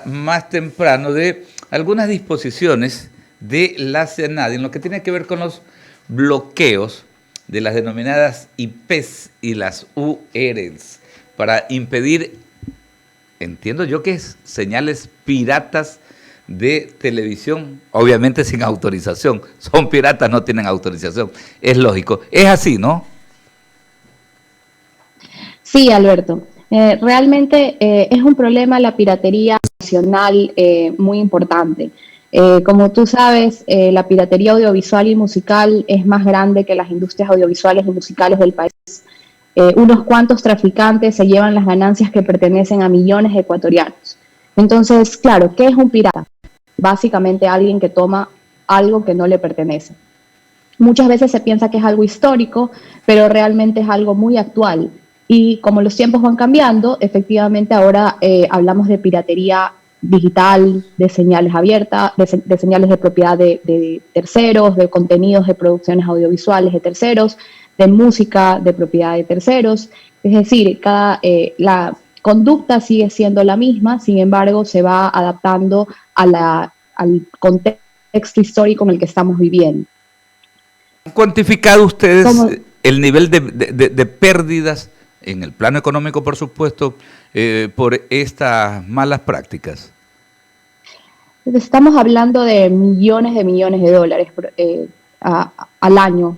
más temprano de algunas disposiciones de la CENADI en lo que tiene que ver con los bloqueos de las denominadas IPs y las URLs para impedir, entiendo yo que es señales piratas de televisión, obviamente sin autorización. Son piratas, no tienen autorización, es lógico. Es así, ¿no? Sí, Alberto. Realmente es un problema la piratería nacional muy importante. Como tú sabes, la piratería audiovisual y musical es más grande que las industrias audiovisuales y musicales del país. Unos cuantos traficantes se llevan las ganancias que pertenecen a millones de ecuatorianos. Entonces, claro, ¿qué es un pirata? Básicamente alguien que toma algo que no le pertenece. Muchas veces se piensa que es algo histórico, pero realmente es algo muy actual. Y como los tiempos van cambiando, efectivamente ahora hablamos de piratería digital, de señales abiertas, de señales de propiedad de terceros, de contenidos de producciones audiovisuales de terceros, de música de propiedad de terceros. Es decir, la conducta sigue siendo la misma, sin embargo, se va adaptando al contexto histórico en el que estamos viviendo. ¿Han cuantificado ustedes el nivel de pérdidas en el plano económico, por supuesto, por estas malas prácticas? Estamos hablando de millones de dólares al año.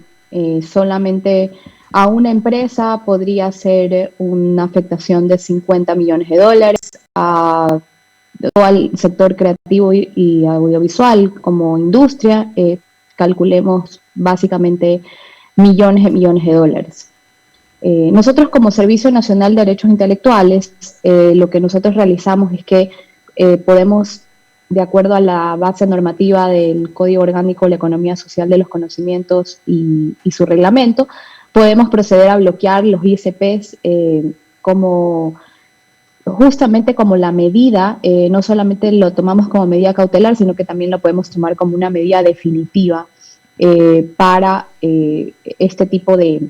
Solamente a una empresa podría ser una afectación de 50 millones de dólares, a todo el sector creativo y audiovisual como industria, calculemos básicamente millones de dólares. Nosotros como Servicio Nacional de Derechos Intelectuales, lo que nosotros realizamos es que podemos, de acuerdo a la base normativa del Código Orgánico de la Economía Social de los Conocimientos y su reglamento, podemos proceder a bloquear los ISPs justamente como la medida, no solamente lo tomamos como medida cautelar, sino que también lo podemos tomar como una medida definitiva para este tipo de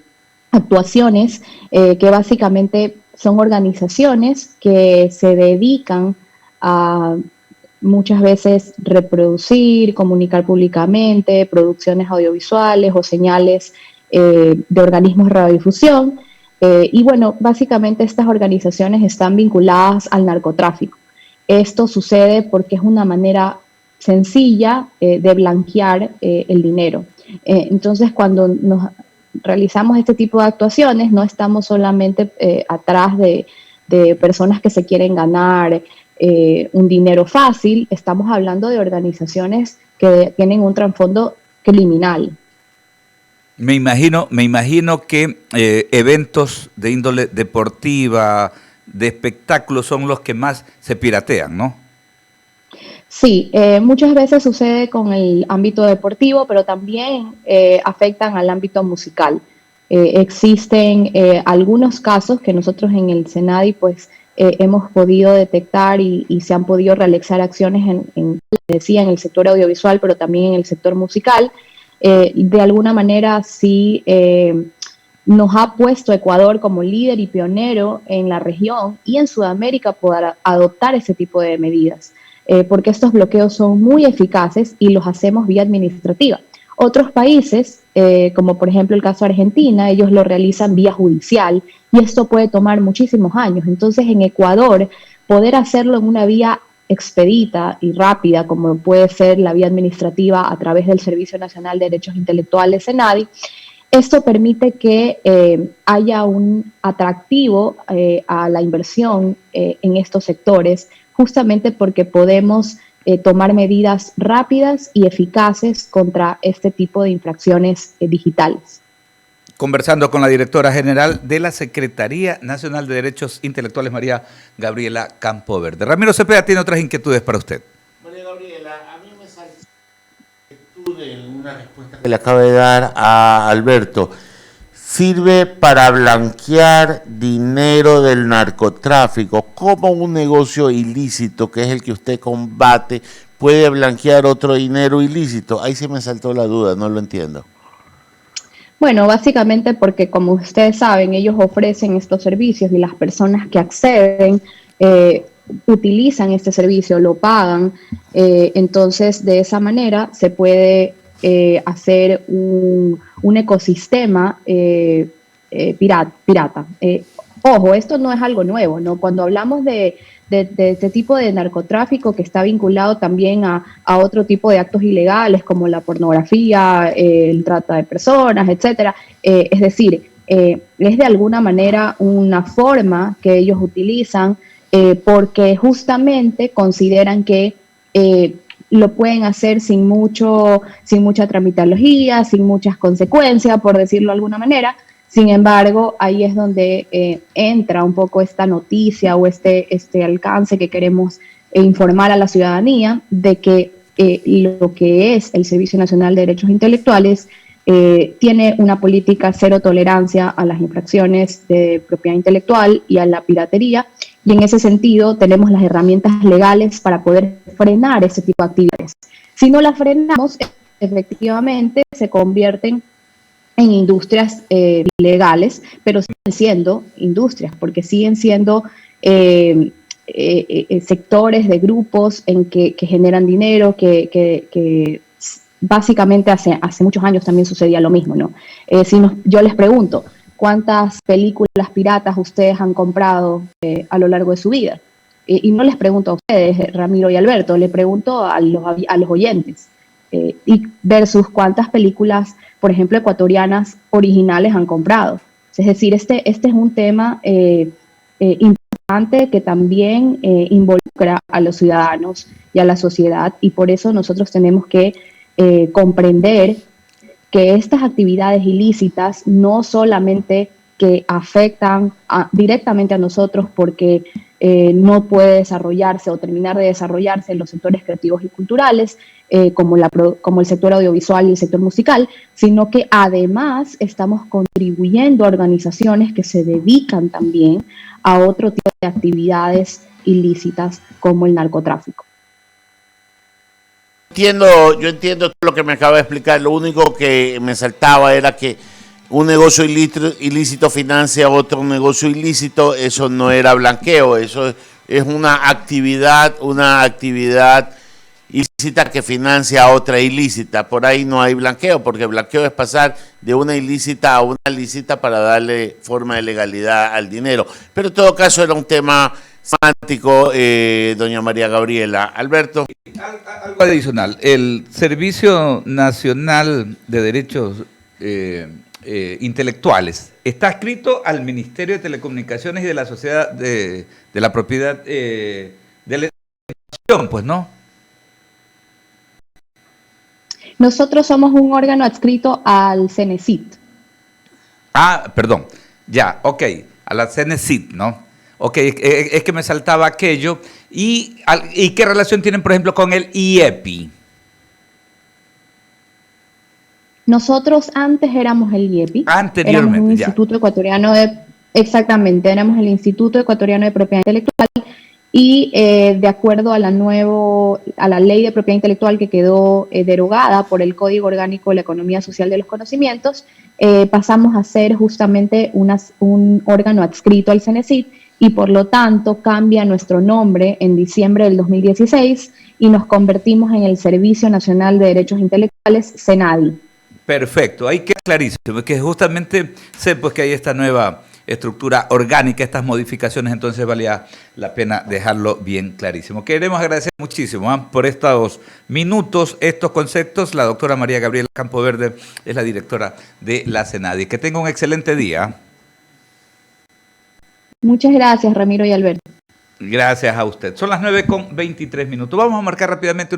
actuaciones que básicamente son organizaciones que se dedican a muchas veces reproducir, comunicar públicamente producciones audiovisuales o señales de organismos de radiodifusión. Y bueno, básicamente estas organizaciones están vinculadas al narcotráfico. Esto sucede porque es una manera sencilla de blanquear el dinero. Entonces, cuando nos realizamos este tipo de actuaciones, no estamos solamente atrás de personas que se quieren ganar un dinero fácil, estamos hablando de organizaciones que tienen un trasfondo criminal. Me imagino que eventos de índole deportiva, de espectáculos, son los que más se piratean, ¿no? Sí, muchas veces sucede con el ámbito deportivo, pero también afectan al ámbito musical. Existen algunos casos que nosotros en el CENADI pues hemos podido detectar y se han podido realizar acciones en el sector audiovisual, pero también en el sector musical. De alguna manera sí nos ha puesto Ecuador como líder y pionero en la región y en Sudamérica poder adoptar ese tipo de medidas, porque estos bloqueos son muy eficaces y los hacemos vía administrativa. Otros países, como por ejemplo el caso de Argentina, ellos lo realizan vía judicial y esto puede tomar muchísimos años. Entonces en Ecuador poder hacerlo en una vía expedita y rápida, como puede ser la vía administrativa a través del Servicio Nacional de Derechos Intelectuales, CENADI, esto permite que haya un atractivo a la inversión en estos sectores, justamente porque podemos tomar medidas rápidas y eficaces contra este tipo de infracciones digitales. Conversando con la directora general de la Secretaría Nacional de Derechos Intelectuales, María Gabriela Campoverde. Ramiro Cepeda tiene otras inquietudes para usted. María Gabriela, a mí me sale inquietud en una respuesta que le acaba de dar a Alberto. Sirve para blanquear dinero del narcotráfico. ¿Cómo un negocio ilícito, que es el que usted combate, puede blanquear otro dinero ilícito? Ahí se me saltó la duda, no lo entiendo. Bueno, básicamente porque como ustedes saben, ellos ofrecen estos servicios y las personas que acceden utilizan este servicio, lo pagan, entonces de esa manera se puede hacer un ecosistema pirata. Ojo, esto no es algo nuevo, ¿no? Cuando hablamos de este tipo de narcotráfico que está vinculado también a otro tipo de actos ilegales como la pornografía, el trata de personas, etcétera. Es decir, es de alguna manera una forma que ellos utilizan porque justamente consideran que lo pueden hacer sin mucha tramitología, sin muchas consecuencias, por decirlo de alguna manera. Sin embargo, ahí es donde entra un poco esta noticia o este alcance que queremos informar a la ciudadanía de que lo que es el Servicio Nacional de Derechos Intelectuales tiene una política cero tolerancia a las infracciones de propiedad intelectual y a la piratería, y en ese sentido tenemos las herramientas legales para poder frenar ese tipo de actividades. Si no las frenamos, efectivamente se convierten en industrias legales, pero siguen siendo industrias, porque siguen siendo sectores de grupos en que generan dinero, que básicamente hace muchos años también sucedía lo mismo, ¿no? Yo les pregunto, ¿cuántas películas piratas ustedes han comprado a lo largo de su vida? Y no les pregunto a ustedes, Ramiro y Alberto, les pregunto a los oyentes. Y versus cuántas películas, por ejemplo, ecuatorianas originales han comprado. Es decir, este es un tema importante que también involucra a los ciudadanos y a la sociedad, y por eso nosotros tenemos que comprender que estas actividades ilícitas no solamente que afectan directamente a nosotros porque no puede desarrollarse o terminar de desarrollarse en los sectores creativos y culturales, como el sector audiovisual y el sector musical, sino que además estamos contribuyendo a organizaciones que se dedican también a otro tipo de actividades ilícitas como el narcotráfico. Yo entiendo lo que me acaba de explicar. Lo único que me saltaba era que un negocio ilícito financia otro negocio ilícito. Eso no era blanqueo, eso es una actividad ilícita que financia a otra ilícita. Por ahí no hay blanqueo, porque blanqueo es pasar de una ilícita a una lícita para darle forma de legalidad al dinero. Pero en todo caso era un tema semántico, doña María Gabriela. Alberto. Algo adicional, el Servicio Nacional de Derechos Intelectuales está adscrito al Ministerio de Telecomunicaciones y de la Sociedad de la Propiedad de la Educación, pues, ¿no? Nosotros somos un órgano adscrito al CENESID. Perdón, ya, ok, a la CENESID, ¿no? Ok, es que me saltaba aquello. ¿Y qué relación tienen, por ejemplo, con el IEPI? Nosotros antes éramos el IEPI. Anteriormente, éramos un Instituto Ecuatoriano exactamente, éramos el Instituto Ecuatoriano de Propiedad Intelectual, y de acuerdo a la ley de propiedad intelectual que quedó derogada por el Código Orgánico de la Economía Social de los Conocimientos, pasamos a ser justamente un órgano adscrito al CENESID, y por lo tanto cambia nuestro nombre en diciembre del 2016 y nos convertimos en el Servicio Nacional de Derechos Intelectuales, SENADI. Perfecto, ahí queda clarísimo, que justamente sé pues que hay esta nueva estructura orgánica, estas modificaciones, entonces valía la pena dejarlo bien clarísimo. Queremos agradecer muchísimo por estos minutos, estos conceptos. La doctora María Gabriela Campoverde es la directora de la SENADI. Que tenga un excelente día. Muchas gracias, Ramiro y Alberto. Gracias a usted. Son las 9:23. Vamos a marcar rápidamente